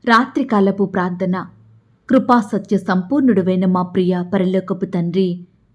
రాత్రికాలపు ప్రార్థన. కృపా సత్య సంపూర్ణుడువైన మా ప్రియ పరలోకపు తండ్రి,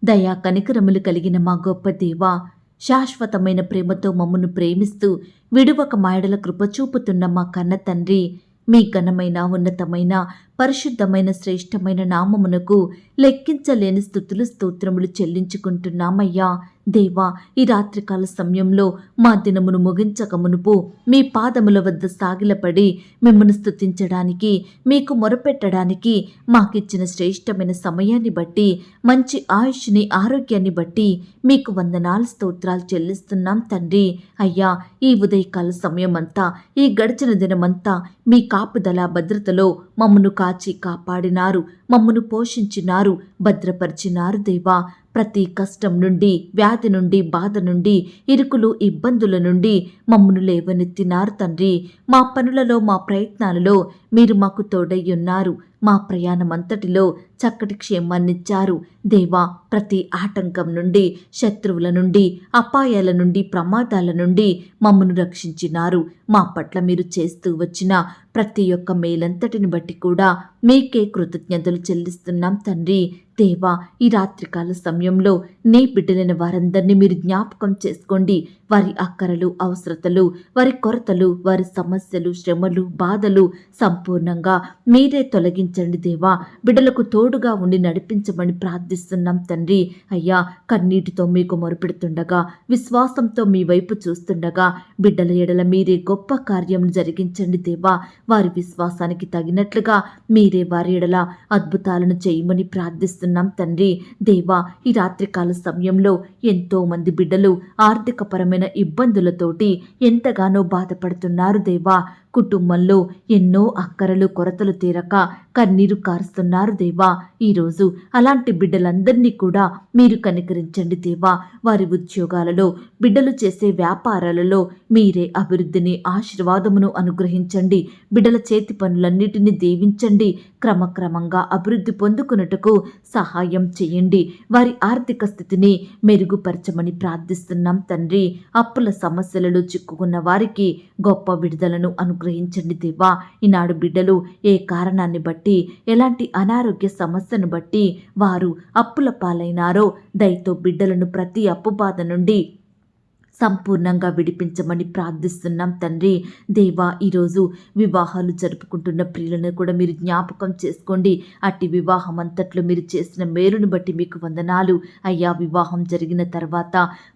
దయా కనికరములు కలిగిన మా గొప్ప దేవా, శాశ్వతమైన ప్రేమతో మమ్మను ప్రేమిస్తూ విడువక మాయడల కృప చూపుతున్న మా కన్న తండ్రి, మీ ఘనమైన ఉన్నతమైన పరిశుద్ధమైన శ్రేష్టమైన నామమునకు లెక్కించలేని స్తుతులు స్తోత్రములు చెల్లించుకుంటున్నామయ్యా. దేవా, ఈ రాత్రికాల సమయంలో మా దినమును ముగించక మునుపు మీ పాదముల వద్ద సాగిలపడి మిమ్మల్ని స్తుతించడానికి, మీకు మొరపెట్టడానికి మాకిచ్చిన శ్రేష్టమైన సమయాన్ని బట్టి, మంచి ఆయుష్ని ఆరోగ్యాన్ని బట్టి మీకు వందనాలు స్తోత్రాలు చెల్లిస్తున్నాం తండ్రి. అయ్యా, ఈ ఉదయకాల సమయమంతా, ఈ గడిచిన దినమంతా మీ కాపుదల భద్రతలో మమ్మను కాచి కాపాడినారు, మమ్మను పోషించినారు, భద్రపరిచినారు దేవా. ప్రతి కష్టం నుండి, వ్యాధి నుండి, బాధ నుండి, ఇరుకులు ఇబ్బందుల నుండి మమ్మను లేవనెత్తినారు తండ్రి. మా పనులలో, మా ప్రయత్నాలలో మీరు మాకు తోడయ్యున్నారు. మా ప్రయాణమంతటిలో చక్కటి క్షేమాన్నిచ్చారు దేవా. ప్రతి ఆటంకం నుండి, శత్రువుల నుండి, అపాయాల నుండి, ప్రమాదాల నుండి మమ్మను రక్షించినారు. మా పట్ల మీరు చేస్తూ వచ్చిన ప్రతి ఒక్క మేలంతటిని బట్టి కూడా మీకే కృతజ్ఞతలు చెల్లిస్తున్నాం తండ్రి. దేవా, ఈ రాత్రికాల సమయంలో నీ బిడ్డలైన వారందరినీ మీరు జ్ఞాపకం చేసుకోండి. వారి అక్కరలు, అవసరతలు, వారి కొరతలు, వారి సమస్యలు, శ్రమలు, బాధలు సంపూర్ణంగా మీరే తొలగించండి దేవా. బిడ్డలకు తోడుగా ఉండి నడిపించమని ప్రార్థిస్తున్నాం తండ్రి. అయ్యా, కన్నీటితో మీకు మొరుపెడుతుండగా, విశ్వాసంతో మీ వైపు చూస్తుండగా బిడ్డల ఎడల మీరే గొప్ప కార్యం జరిగించండి దేవా. వారి విశ్వాసానికి తగినట్లుగా మీరే వారి ఎడల అద్భుతాలను చేయమని ప్రార్థిస్తున్నాం తండ్రి. దేవా, ఈ రాత్రికాల సమయంలో ఎంతో మంది బిడ్డలు ఆర్థికపరమైన ఇబ్బందులతోటి ఎంతగానో బాధపడుతున్నారు దేవా. కుటుంబంలో ఎన్నో అక్కరలు, కొరతలు తీరక కన్నీరు కారుస్తున్నారు దేవా. ఈరోజు అలాంటి బిడ్డలందరినీ కూడా మీరు కనికరించండి దేవా. వారి ఉద్యోగాలలో, బిడ్డలు చేసే వ్యాపారాలలో మీరే అభివృద్ధిని, ఆశీర్వాదమును అనుగ్రహించండి. బిడ్డల చేతి పనులన్నిటినీ దీవించండి. క్రమక్రమంగా అభివృద్ధి పొందుకున్నట్టుకు సహాయం చేయండి. వారి ఆర్థిక స్థితిని మెరుగుపరచమని ప్రార్థిస్తున్నాం తండ్రి. అప్పుల సమస్యలలో చిక్కుకున్న వారికి గొప్ప విడుదలను అనుగ్రహించండి దేవా. ఈనాడు బిడ్డలు ఏ కారణాన్ని బట్టి, ఎలాంటి అనారోగ్య సమస్యను బట్టి వారు అప్పుల పాలైనారో దయతో బిడ్డలను ప్రతి అప్పు బాధ నుండి సంపూర్ణంగా విడిపించమని ప్రార్థిస్తున్నాం తండ్రి. దేవా, ఈరోజు వివాహాలు జరుపుకుంటున్న ప్రియులను కూడా మీరు జ్ఞాపకం చేసుకోండి. అట్టి వివాహం అంతట్లో మీరు చేసిన మేలును బట్టి మీకు వందనాలు అయ్యా. వివాహం జరిగిన తర్వాత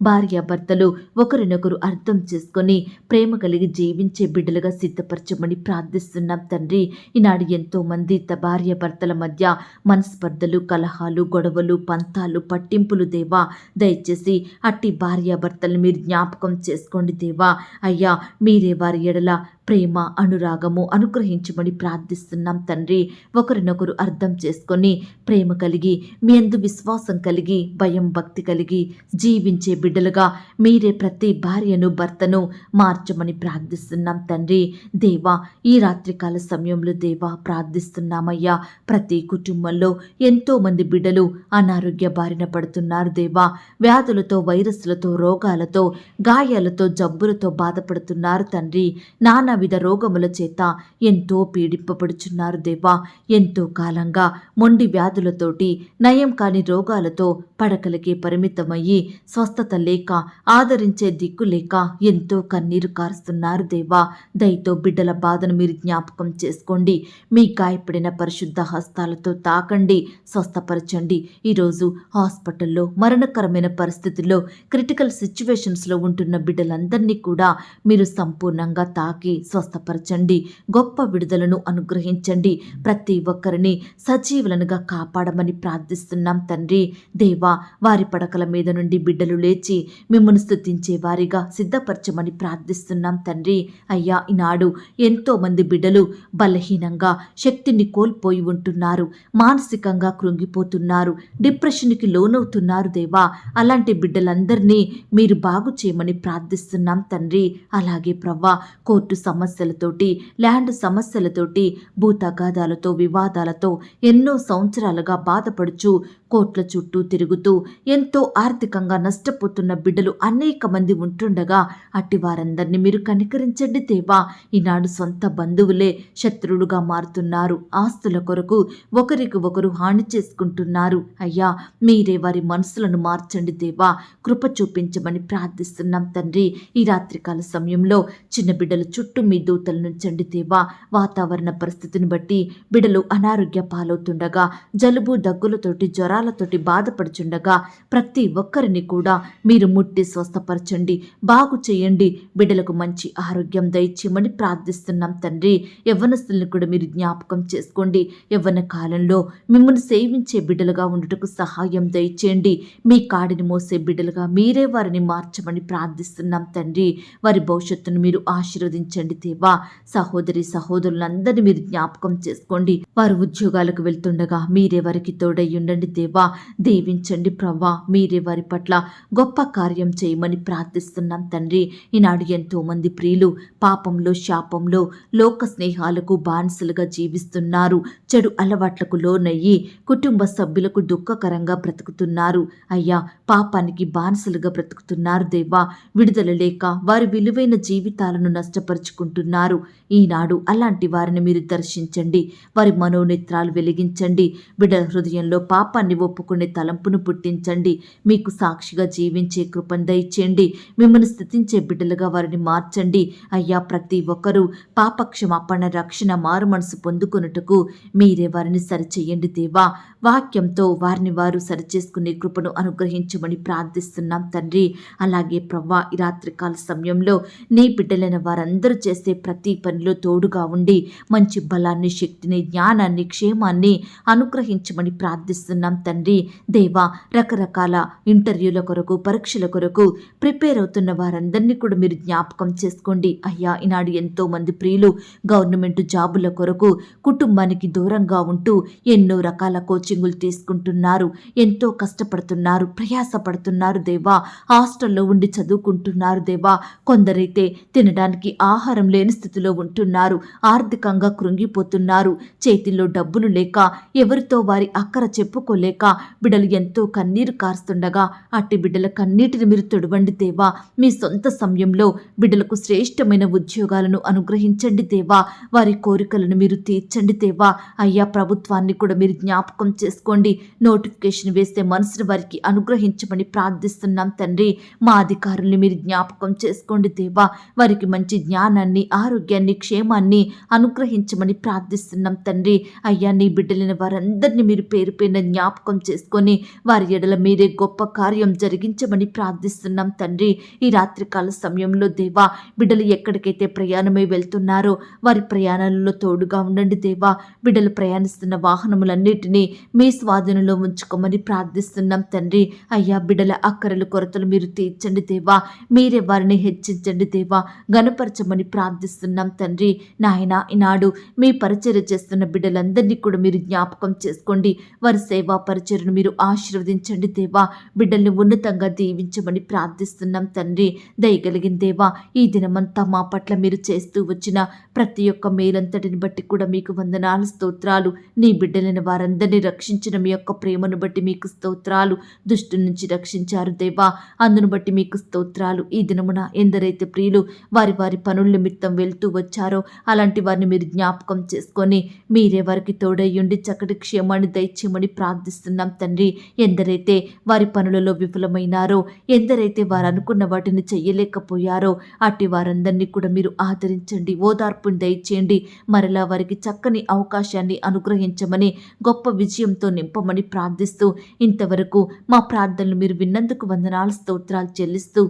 భార్యాభర్తలు ఒకరినొకరు అర్థం చేసుకొని ప్రేమ కలిగి జీవించే బిడ్డలుగా సిద్ధపరచమని ప్రార్థిస్తున్నాం తండ్రి. ఈనాడు ఎంతో మంది భార్యాభర్తల మధ్య మనస్పర్ధలు, కలహాలు, గొడవలు, పంతాలు, పట్టింపులు దేవా. దయచేసి అట్టి భార్యాభర్తలు మీరు జ్ఞాపకం చేసుకోండి దేవా. అయ్యా, మీరే వారి ఎడల ప్రేమ, అనురాగము అనుగ్రహించమని ప్రార్థిస్తున్నాం తండ్రి. ఒకరినొకరు అర్థం చేసుకొని ప్రేమ కలిగి, మీ యందు విశ్వాసం కలిగి, భయం భక్తి కలిగి జీవించే బిడ్డలుగా మీరే ప్రతి భార్యను, భర్తను మార్చమని ప్రార్థిస్తున్నాం తండ్రి. దేవా, ఈ రాత్రికాల సమయంలో దేవా ప్రార్థిస్తున్నామయ్యా. ప్రతి కుటుంబంలో ఎంతో మంది బిడ్డలు అనారోగ్య బారిన పడుతున్నారు దేవా. వ్యాధులతో, వైరస్లతో, రోగాలతో, గాయాలతో, జబ్బులతో బాధపడుతున్నారు తండ్రి. నానావిధ రోగముల చేత ఎంతో పీడింపబడుచున్నారు దేవా. ఎంతో కాలంగా మొండి వ్యాధులతోటి, నయం కాని రోగాలతో పడకలకే పరిమితమయ్యి స్వస్థత లేక, ఆదరించే దిక్కు లేక ఎంతో కన్నీరు కారుస్తున్నారు దేవా. దయతో బిడ్డల బాధను మీరు జ్ఞాపకం చేసుకోండి. మీ గాయపడిన పరిశుద్ధ హస్తాలతో తాకండి, స్వస్థపరచండి. ఈరోజు హాస్పిటల్లో మరణకరమైన పరిస్థితుల్లో, క్రిటికల్ సిచ్యువేషన్స్లో ఉంటున్న బిడ్డలందరినీ కూడా మీరు సంపూర్ణంగా తాకి స్వస్థపరచండి. గొప్ప విడుదలను అనుగ్రహించండి. ప్రతి ఒక్కరిని సజీవులనుగా కాపాడమని ప్రార్థిస్తున్నాం తండ్రి. దేవా, వారి పడకల మీద నుండి బిడ్డలు లేచి మిమ్మల్ని స్తుతించే వారిగా సిద్ధపరచమని ప్రార్థిస్తున్నాం తండ్రి. అయ్యా, ఈనాడు ఎంతో మంది బిడ్డలు బలహీనంగా, శక్తిని కోల్పోయి ఉంటున్నారు. మానసికంగా కృంగిపోతున్నారు, డిప్రెషన్కి లోనవుతున్నారు దేవా. అలాంటి బిడ్డలందరినీ మీరు బాగు చేయమని ప్రార్థిస్తున్నాం తండ్రి. అలాగే ప్రవ్వా, కోర్టు సమస్యలతోటి, ల్యాండ్ సమస్యలతోటి, భూతగాదాలతో, వివాదాలతో ఎన్నో సంవత్సరాలుగా బాధపడుచు కోట్ల చుట్టూ తిరుగుతూ ఎంతో ఆర్థికంగా నష్టపోతున్న బిడ్డలు అనేక మంది ఉంటుండగా అట్టి వారందరినీ మీరు కనికరించండి దేవా. ఈనాడు సొంత బంధువులే శత్రువులుగా మారుతున్నారు. ఆస్తుల కొరకు ఒకరికి ఒకరు హాని చేసుకుంటున్నారు. అయ్యా, మీరే వారి మనసులను మార్చండి దేవా. కృప చూపించమని ప్రార్థిస్తున్నాం తండ్రి. ఈ రాత్రికాల సమయంలో చిన్న బిడ్డల చుట్టూ మీ దూతలు నుంచండి దేవా. వాతావరణ పరిస్థితిని బట్టి బిడ్డలు అనారోగ్య పాలవుతుండగా, జలుబు దగ్గులతోటి జ్వరాలతోటి బాధపడుచుండగా ప్రతి ఒక్కరిని కూడా మీరు ముట్టి స్వస్థపరచండి, బాగు చేయండి. బిడ్డలకు మంచి ఆరోగ్యం దయచేయమని ప్రార్థిస్తున్నాం తండ్రి. యవ్వనస్తులను కూడా మీరు జ్ఞాపకం చేసుకోండి. యవ్వన కాలంలో మిమ్మల్ని సేవించే బిడ్డలుగా ఉండుటకు సహాయం దయచేయండి. మీ కాడిని మోసే బిడ్డలుగా మీరే వారిని మార్చమని ప్రార్థిస్తున్నాం తండ్రి. వారి భవిష్యత్తును మీరు ఆశీర్వదించండి దేవా. సహోదరి సహోదరులందరినీ మీరు జ్ఞాపకం చేసుకోండి. వారు ఉద్యోగాలకు వెళ్తుండగా మీరే వారికి తోడై ఉండండి దేవా. దీవించండి ప్రవ్వా. మీరే వారి పట్ల గొప్ప కార్యం చేయమని ప్రార్థిస్తున్నాం తండ్రి. ఈనాడు ఎంతో మంది ప్రియులు పాపంలో, శాపంలో, లోక స్నేహాలకు బానిసలుగా జీవిస్తున్నారు. చెడు అలవాట్లకు లోనయ్యి కుటుంబ సభ్యులకు దుఃఖకరంగా బ్రతుకుతున్నారు. అయ్యా, పాపానికి బానిసలుగా బ్రతుకుతున్నారు దేవా. విడుదల లేక వారి విలువైన జీవితాలను నష్టపరుచుకుంటున్నారు. ఈనాడు అలాంటి వారిని మీరు దర్శించండి. వారి మనోనేత్రాలు వెలిగించండి. బిడ్డల హృదయంలో పాపాన్ని ఒప్పుకునే తలంపును పుట్టించండి. మీకు సాక్షిగా జీవించే కృపను దయచేయండి. మిమ్మల్ని స్తుతించే బిడ్డలుగా వారిని మార్చండి. అయ్యా, ప్రతి ఒక్కరూ పాపక్షమాపణ, రక్షణ, మారు మనసు పొందుకొనుటకు మీరే వారిని సరిచేయండి దేవా. వాక్యంతో వారిని వారు సరిచేసుకునే కృపను అనుగ్రహించమని ప్రార్థిస్తున్నాం తండ్రి. అలాగే ప్రవ్వా, ఈ రాత్రికాల సమయంలో నీ బిడ్డలైన వారందరూ చేసే ప్రతి పనిలో తోడుగా ఉండి మంచి బలాన్ని, శక్తిని, జ్ఞానాన్ని, క్షేమాన్ని అనుగ్రహించమని ప్రార్థిస్తున్నాం తండ్రి. దేవా, రకరకాల ఇంటర్వ్యూల కొరకు, పరీక్షల కొరకు ప్రిపేర్ అవుతున్న వారందరినీ కూడా మీరు జ్ఞాపకం చేసుకోండి. అయ్యా, ఈనాడు ఎంతో మంది ప్రియులు గవర్నమెంట్ జాబుల కొరకు కుటుంబానికి దూరంగా ఉంటూ ఎన్నో రకాల కోచింగులు తీసుకుంటున్నారు. ఎంతో కష్టపడుతున్నారు, ప్రయాసపడుతున్నారు దేవా. హాస్టల్లో ఉండి చదువుకుంటున్నారు దేవా. కొందరైతే తినడానికి ఆహారం లేని స్థితిలో ఉంటున్నారు. ఆర్థికంగా కృంగిపోతున్నారు. చేతిలో డబ్బులు లేక, ఎవరితో వారి అక్కర చెప్పుకోలేక బిడ్డలు ఎంతో కన్నీరు కారుస్తుండగా అట్టి బిడ్డల కన్నీటిని మీరు తొడవండి దేవా. మీ సొంత సమయంలో బిడ్డలకు శ్రేష్టమైన ఉద్యోగాలను అనుగ్రహించండి దేవా. వారి కోరికలను మీరు తీర్చండి దేవా. అయ్యా, ప్రభుత్వాన్ని కూడా మీరు జ్ఞాపకం చేసుకోండి. నోటిఫికేషన్ వేసే మనసును వారికి అనుగ్రహించమని ప్రార్థిస్తున్నాం తండ్రి. మా అధికారుల్ని మీరు జ్ఞాపకం చేసుకోండి దేవా. వారికి మంచి జ్ఞానాన్ని, ఆరోగ్యాన్ని, క్షేమాన్ని అనుగ్రహించమని ప్రార్థిస్తున్నాం తండ్రి. అయ్యా, నీ బిడ్డలైన వారందరినీ మీరు పేరు పేరున జ్ఞాపకం చేసుకొని వారి ఎడల మీరే గొప్ప కార్యం జరిగించమని ప్రార్థిస్తున్నాం తండ్రి. ఈ రాత్రికాల సమయంలో దేవా, బిడ్డలు ఎక్కడికైతే ప్రయాణమై వెళ్తున్నారో వారి ప్రయాణాలలో తోడుగా ఉండండి దేవా. బిడ్డలు ప్రయాణిస్తున్న వాహనములన్నిటినీ మీ స్వాధీనంలో ఉంచుకోమని ప్రార్థిస్తున్నాం తండ్రి. అయ్యా, బిడ్డల అక్కరలు, కొరతలు మీరు తీర్చండి దేవా. మీరే వారిని హెచ్చించండి దేవా. గణపరచమని ప్రార్థిస్తున్నాం తండ్రి. నాయనా, ఈనాడు మీ పరిచర్య చేస్తున్న బిడ్డలందరినీ కూడా మీరు జ్ఞాపకం చేసుకోండి. వారి సేవా పరిచర్యను మీరు ఆశీర్వదించండి దేవా. బిడ్డల్ని ఉన్నతంగా దీవించమని ప్రార్థిస్తున్నాం తండ్రి. దయగలిగిన దేవా, ఈ దినమంతా మా పట్ల మీరు చేస్తూ వచ్చిన ప్రతి ఒక్క మేలంతటిని బట్టి కూడా మీకు వందనాలు, స్తోత్రాలు. నీ బిడ్డలైన వారందరినీ రక్షించిన మీ యొక్క ప్రేమను బట్టి మీకు స్తోత్రాలు. దుష్టు నుంచి రక్షించారు దేవా, అందును బట్టి మీకు స్తోత్రాలు. ఈ దినమున ఎందరైతే ప్రియులు వారి వారి పనుల నిమిత్తం వెళ్తూ వచ్చారో అలాంటి వారిని మీరు జ్ఞాపకం చేసుకొని మీరే వారికి తోడయ్యుండి చక్కటి క్షేమాన్ని దయచేయమని ప్రార్థిస్తున్నాం తండ్రి. ఎందరైతే వారి పనులలో విఫలమైనారో, ఎందరైతే వారు అనుకున్న వాటిని చెయ్యలేకపోయారో అట్టి వారందరినీ కూడా మీరు ఆదరించండి, ఓదార్పుని దయచేయండి. మరలా వారికి చక్కని అవకాశాన్ని అనుగ్రహించమని, గొప్ప విజయంతో నింపమని ప్రార్థిస్తూ ఇంతవరకు మా ప్రార్థనలు మీరు విన్నందుకు వందనాలు, స్తోత్రాలు చెల్లిస్తూ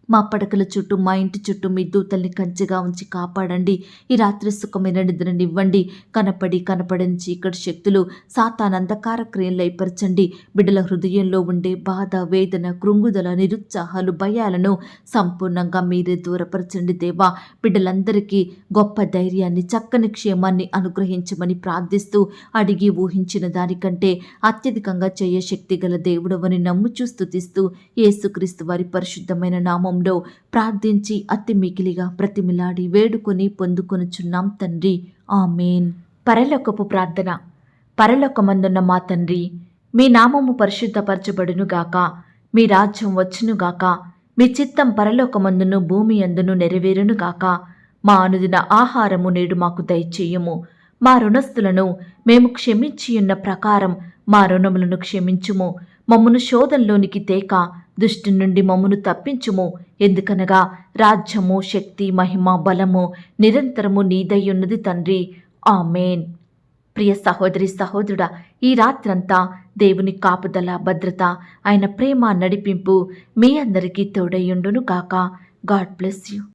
మా పడకల చుట్టూ, మా ఇంటి చుట్టూ మీ దూతల్ని కంచెగా ఉంచి కాపాడండి. ఈ రాత్రి సుఖమైన నిద్రనివ్వండి. కనపడని చీకటి శక్తులు, సాతాను అంధకార క్రియలు లయపరచండి. బిడ్డల హృదయంలో ఉండే బాధ, వేదన, కృంగుదల, నిరుత్సాహాలు, భయాలను సంపూర్ణంగా మీరే దూరపరచండి దేవా. బిడ్డలందరికీ గొప్ప ధైర్యాన్ని, చక్కని క్షేమాన్ని అనుగ్రహించమని ప్రార్థిస్తూ అడిగి ఊహించిన దానికంటే అత్యధికంగా చేయ శక్తి గల దేవుడవని నమ్ముచూ స్తుతిస్తూ యేసుక్రీస్తు వారి పరిశుద్ధమైన నామం ప్రార్థించి అతి మికిలిగా బ్రతిమిలాడి వేడుకొని పొందుకొనుచున్నాం తండ్రి. ఆమేన్. పరలోకపు ప్రార్థన. పరలోకమందున్న మా తండ్రి, మీ నామము పరిశుద్ధపరచబడునుగాక. మీ రాజ్యం వచ్చునుగాక. మీ చిత్తం పరలోకమందును భూమి అందును నెరవేరునుగాక. మా అనుదిన ఆహారము నేడు మాకు దయచేయుము. మా రుణస్థులను మేము క్షమించియున్న ప్రకారం మా రుణములను క్షమించుము. మమ్మును శోధంలోనికి తేక దుష్టు నుండి మమ్మును తప్పించుము. ఎందుకనగా రాజ్యము, శక్తి, మహిమ, బలము నిరంతరము నీదయ్యున్నది తండ్రి. ఆమేన్. ప్రియ సహోదరి సహోదరుడా, ఈ రాత్రంతా దేవుని కాపుదల, భద్రత, ఆయన ప్రేమ, నడిపింపు మీ అందరికీ తోడయ్యుండును గాక. God bless you.